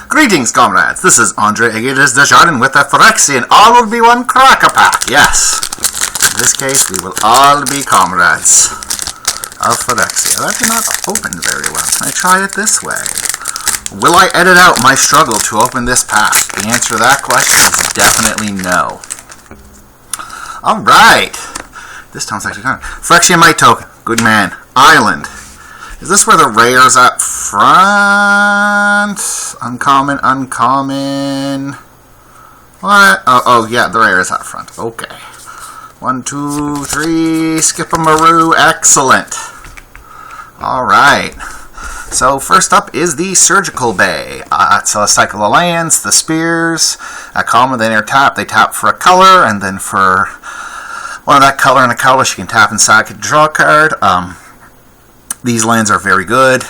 Greetings, comrades. This is Andre Aguirre Desjardins with the Phyrexian All Will Be One Cracker Pack. Yes, in this case, we will all be comrades of Phyrexia. That did not open very well. Can I try it this way? Will I edit out my struggle to open this pack? The answer to that question is definitely no. Alright. This time's actually kind of... Phyrexia Might Token. Good man. Island. Is this where the rare's at front? Uncommon, uncommon. What? Oh, yeah, the rare is at front. Okay. 1, 2, 3. Skip-a-maroo. Excellent. Alright. So, first up is the Surgical Bay. It's a cycle of lands, the spears. At common, they never tap. They tap for a color, and then for one of that color and a colorless, you can tap inside to draw a card. These lands are very good.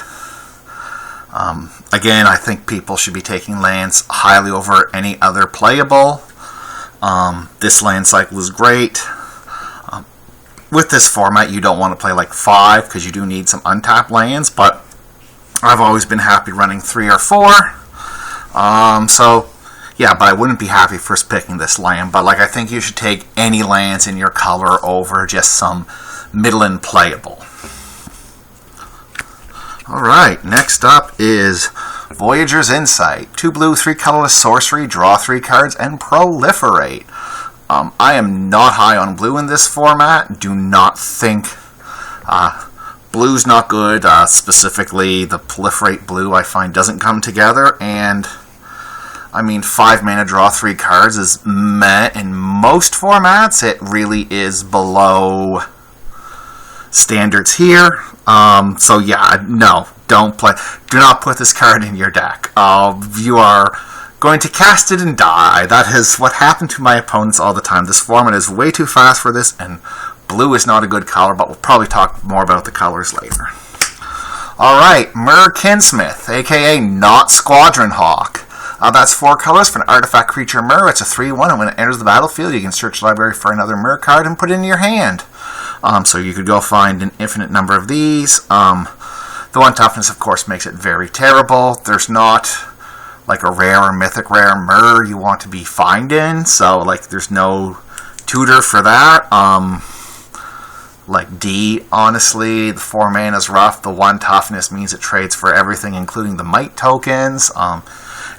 Again, I think people should be taking lands highly over any other playable. This land cycle is great. With this format, you don't want to play like 5 because you do need some untapped lands, but I've always been happy running 3 or 4. So, yeah, but I wouldn't be happy first picking this land. But like, I think you should take any lands in your color over just some middling playable. Alright, next up is Voyager's Insight. 2 blue, 3 colorless sorcery, draw 3 cards, and proliferate. I am not high on blue in this format. Do not think blue's not good. Specifically, the proliferate blue I find doesn't come together. And, I mean, 5 mana, draw 3 cards is meh in most formats. It really is below standards here. So yeah, no, don't play. Do not put this card in your deck. You are going to cast it and die. That is what happened to my opponents all the time. This format is way too fast for this, and blue is not a good color, but we'll probably talk more about the colors later. Alright, Myr Kinsmith, aka Not Squadron Hawk. That's 4 colors for an artifact creature Myr. It's a 3/1, and when it enters the battlefield, you can search the library for another Myr card and put it in your hand. So you could go find an infinite number of these. The 1 toughness, of course, makes it very terrible. There's not like a rare or mythic rare Myr you want to be finding, so like there's no tutor for that. Like D, honestly, the 4 mana is rough. The 1 toughness means it trades for everything, including the might tokens. In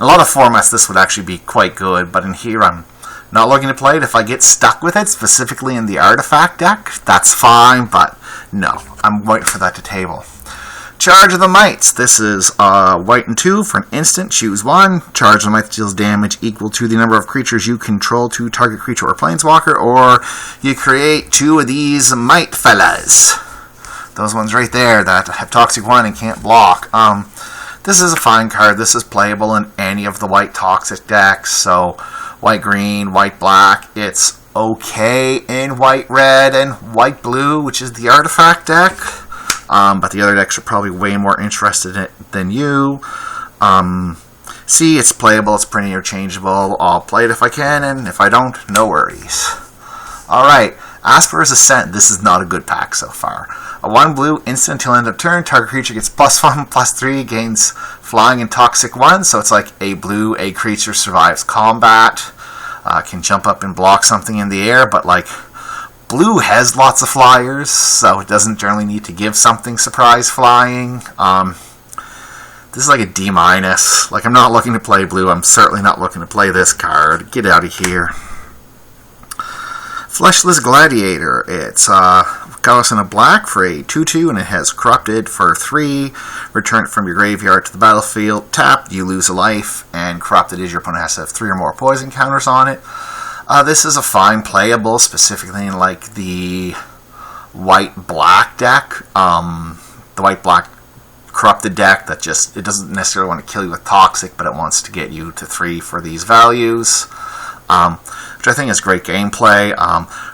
a lot of formats, this would actually be quite good, but in here, I'm not looking to play it. If I get stuck with it, specifically in the artifact deck, that's fine, but no, I'm waiting for that to table. Charge of the Mites. This is white and 2 for an instant. Choose 1. Charge of the Mites deals damage equal to the number of creatures you control to target creature or planeswalker, or you create 2 of these Mite fellas. Those ones right there that have Toxic 1 and can't block. This is a fine card. This is playable in any of the white Toxic decks, so white-green, white-black. It's okay in white-red and white-blue, which is the artifact deck. But the other decks are probably way more interested in it than you. See, it's playable, it's pretty interchangeable. I'll play it if I can, and if I don't, no worries. Alright, Asper's Ascent. This is not a good pack so far. A 1 blue instant until end of turn. Target creature gets +1, +3, gains flying and Toxic 1. So it's like a blue, a creature survives combat. Can jump up and block something in the air, but like blue has lots of flyers, so it doesn't generally need to give something surprise flying. This is like a D-. Like, I'm not looking to play blue. I'm certainly not looking to play this card. Get out of here. Fleshless Gladiator. It's colorless and a black for a 2/2, and it has Corrupted for 3. Return it from your graveyard to the battlefield. Tap, you lose a life, and Corrupted is your opponent has to have 3 or more poison counters on it. This is a fine playable, specifically in like the white-black deck. The white-black Corrupted deck that just, it doesn't necessarily want to kill you with Toxic, but it wants to get you to 3 for these values. Which I think is great gameplay.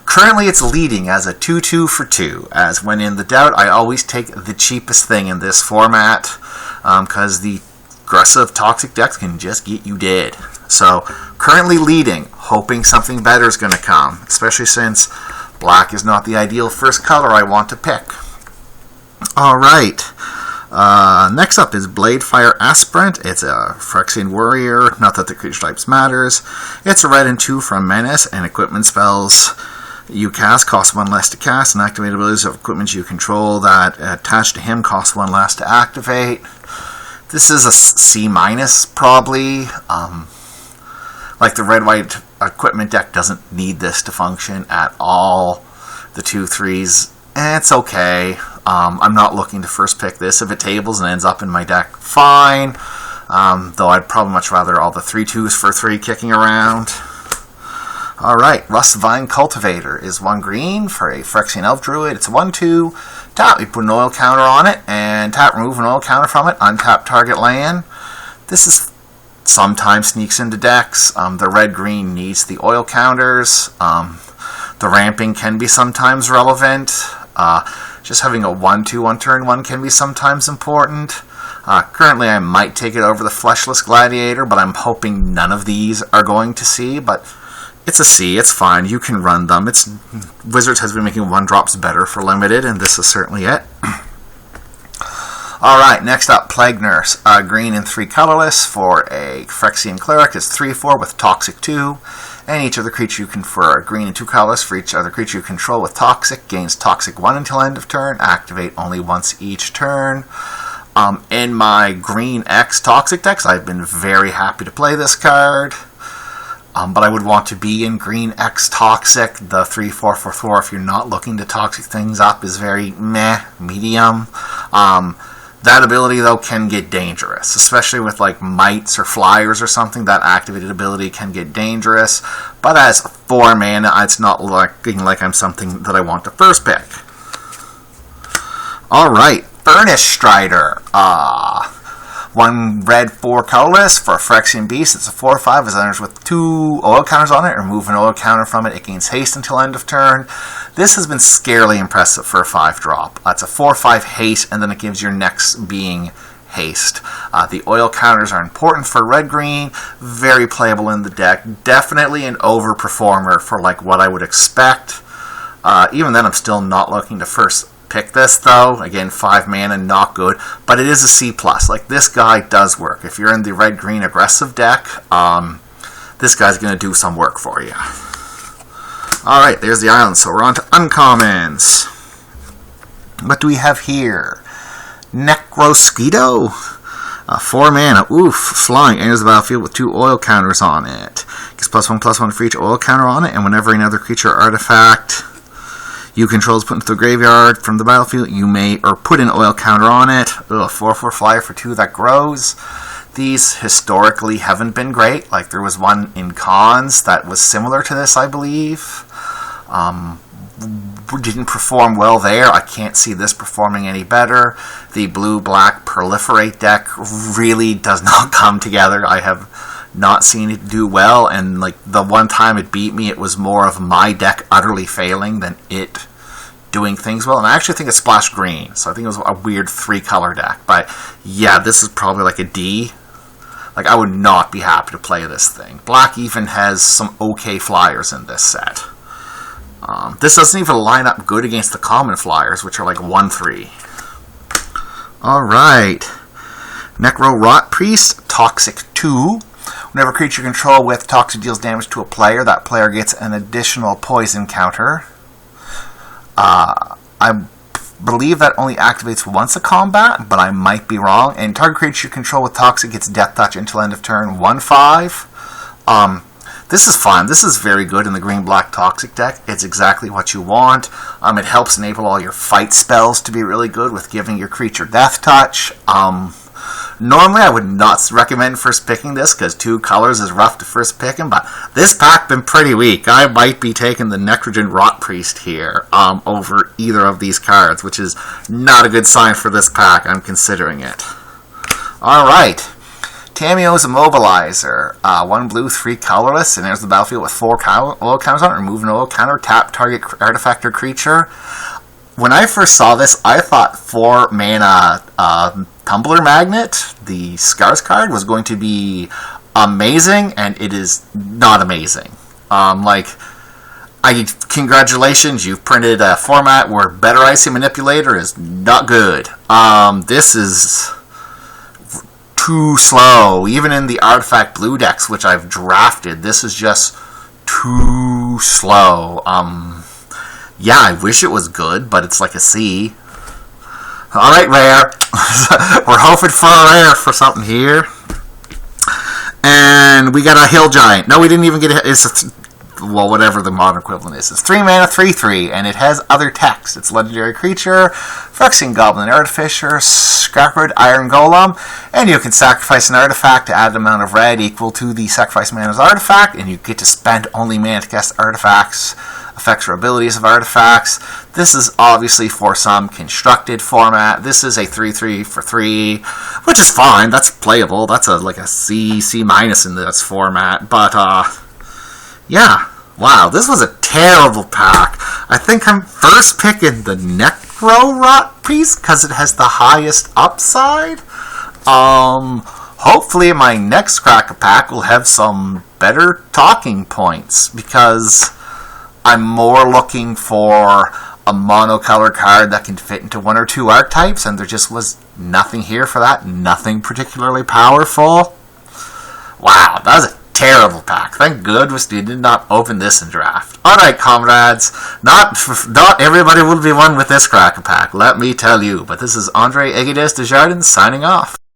Currently it's leading as a 2/2 for 2, as when in the doubt, I always take the cheapest thing in this format, because the aggressive Toxic decks can just get you dead. So, currently leading, hoping something better is going to come, especially since black is not the ideal first color I want to pick. Alright, Next up is Bladefire Aspirant. It's a Phyrexian warrior, not that the creature types matters. It's a red and 2 from Menace, and equipment spells you cast cost 1 less to cast, and activate abilities of equipment you control that attached to him cost 1 less to activate. This is a C- probably. Like the red-white equipment deck doesn't need this to function at all. The 2/3s, it's okay. I'm not looking to first pick this. If it tables and ends up in my deck, fine. Though I'd probably much rather all the 3/2s for 3 kicking around. Alright, Rustvine Cultivator is 1 green for a Phyrexian Elf Druid. It's a 1/2. Tap, you put an oil counter on it, and tap, remove an oil counter from it, untap target land. This is sometimes sneaks into decks. The red-green needs the oil counters. The ramping can be sometimes relevant. Just having a 1/2 on turn 1 can be sometimes important. Currently, I might take it over the Fleshless Gladiator, but I'm hoping none of these are going to see. But it's a C. It's fine. You can run them. Wizards has been making 1-drops better for limited, and this is certainly it. Alright, next up, Plague Nurse. Green and 3 colorless for a Phyrexian Cleric. It's 3/4 with Toxic 2. And each other creature you can, for a green and 2 colorless, for each other creature you control with Toxic, gains Toxic 1 until end of turn. Activate only once each turn. In my Green X Toxic decks, I've been very happy to play this card. But I would want to be in Green X Toxic. The 3/4 for 4, if you're not looking to Toxic things up, is very meh, medium. That ability, though, can get dangerous, especially with, like, Mites or Flyers or something. That activated ability can get dangerous, but as 4 mana, it's not looking like I'm something that I want to first pick. Alright, Furnace Strider. 1 red, 4 colorless for a Phyrexian Beast. It's a 4/5. It enters with 2 oil counters on it. Remove an oil counter from it. It gains haste until end of turn. This has been scarily impressive for a 5-drop. It's a 4/5 haste, and then it gives your next being haste. The oil counters are important for red-green. Very playable in the deck. Definitely an overperformer for like what I would expect. Even then, I'm still not looking to first pick this, though. Again, 5 mana, not good, but it is a C+. Like, this guy does work. If you're in the red-green aggressive deck, this guy's going to do some work for you. Alright, there's the island, so we're on to uncommons. What do we have here? Necrosquito? 4 mana, oof, flying, enters the battlefield with 2 oil counters on it. Gets +1/+1 for each oil counter on it, and whenever another creature or artifact you control is put into the graveyard from the battlefield, you may, or put an oil counter on it. 4/4 flyer for 2 that grows. These historically haven't been great. Like, there was one in Cons that was similar to this, I believe. Didn't perform well there. I can't see this performing any better. The blue-black Proliferate deck really does not come together. I have not seen it do well, and like the one time it beat me, it was more of my deck utterly failing than it doing things well. And I actually think it splashed green, so I think it was a weird 3-color deck. But yeah, this is probably like a D. Like, I would not be happy to play this thing. Black even has some okay flyers in this set. This doesn't even line up good against the common flyers, which are like 1/3. Alright. Necro Rot Priest, Toxic 2. Whenever a creature you control with Toxic deals damage to a player, that player gets an additional poison counter. I believe that only activates once a combat, but I might be wrong. And target creature you control with Toxic gets Death Touch until end of turn, 1/5. This is fun. This is very good in the green-black Toxic deck. It's exactly what you want. It helps enable all your fight spells to be really good with giving your creature Death Touch. Normally, I would not recommend first picking this because 2 colors is rough to first pick him, but this pack been pretty weak. I might be taking the Necrogen Rot Priest here over either of these cards, which is not a good sign for this pack. I'm considering it. Alright. Tamiyo's Immobilizer. 1 blue, 3 colorless, and there's the battlefield with 4 oil counters on it. Remove an oil counter, tap target artifact or creature. When I first saw this, I thought 4 mana Tumbler Magnet, the Scars card, was going to be amazing, and it is not amazing. Like, Congratulations, you've printed a format where Better Icy Manipulator is not good. This is too slow. Even in the Artifact Blue decks, which I've drafted, this is just too slow. Yeah, I wish it was good, but it's like a C. Alright, rare. We're hoping for a rare for something here. And we got a Hill Giant. No, we didn't even get a... well, whatever the modern equivalent is. It's 3 mana, 3/3, and it has other text. It's a legendary creature, Phyrexian Goblin Artificer, Scrapwood Iron Golem, and you can sacrifice an artifact to add an amount of red equal to the sacrifice mana's artifact, and you get to spend only mana to cast artifacts, effects or abilities of artifacts. This is obviously for some constructed format. This is a 3/3 for 3, which is fine. That's playable. That's like a C minus in this format. But, yeah. Wow, this was a terrible pack. I think I'm first picking the Necro Rot Priest because it has the highest upside. Hopefully my next Cracker pack will have some better talking points because I'm more looking for a monocolor card that can fit into 1 or 2 archetypes, and there just was nothing here for that. Nothing particularly powerful. Wow, that was a terrible pack. Thank goodness we did not open this in draft. Alright, comrades. Not everybody will be won with this Cracker pack, let me tell you. But this is Andre Aguides Desjardins signing off.